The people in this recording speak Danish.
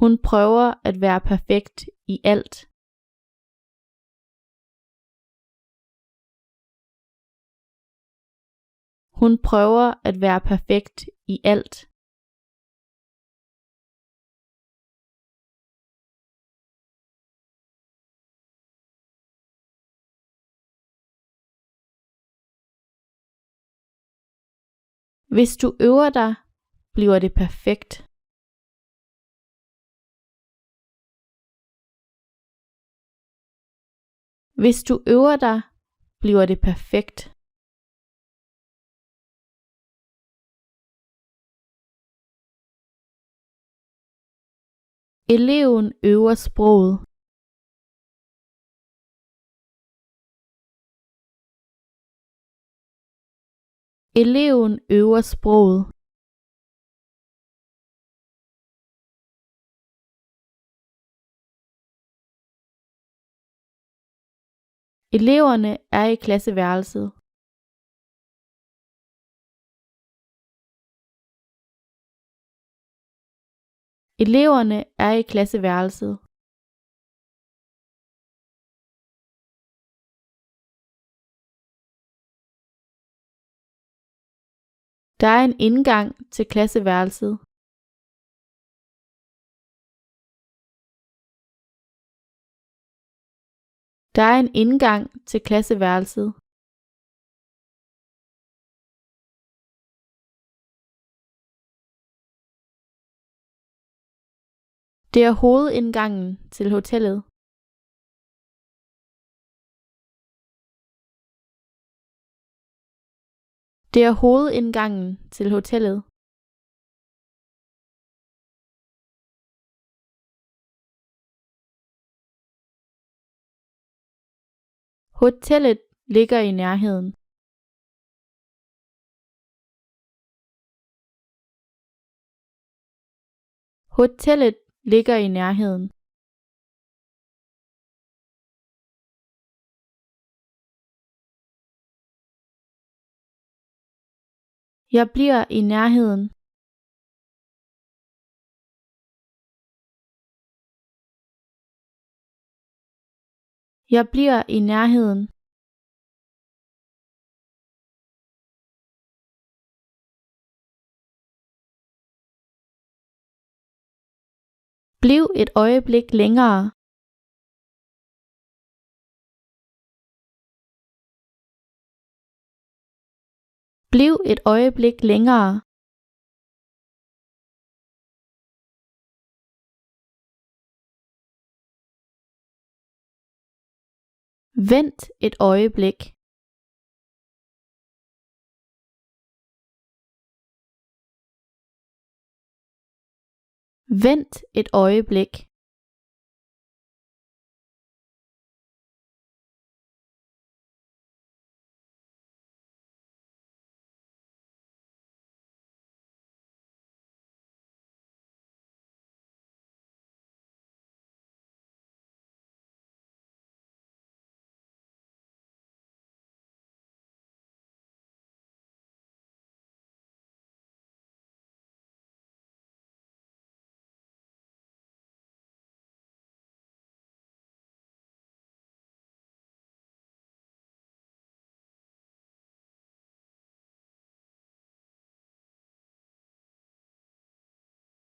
Hun prøver at være perfekt i alt. Hun prøver at være perfekt i alt. Hvis du øver dig, bliver det perfekt. Hvis du øver dig, bliver det perfekt. Eleven øver sproget. Eleven øver sproget. Eleverne er i klasseværelset. Eleverne er i klasseværelset. Der er en indgang til klasseværelset. Der er en indgang til klasseværelset. Det er hovedindgangen til hotellet. Det er hovedindgangen til hotellet. Hotellet ligger i nærheden. Hotellet ligger i nærheden. Jeg bliver i nærheden. Jeg bliver i nærheden. Bliv et øjeblik længere. Bliv et øjeblik længere. Vent et øjeblik. Vent et øjeblik.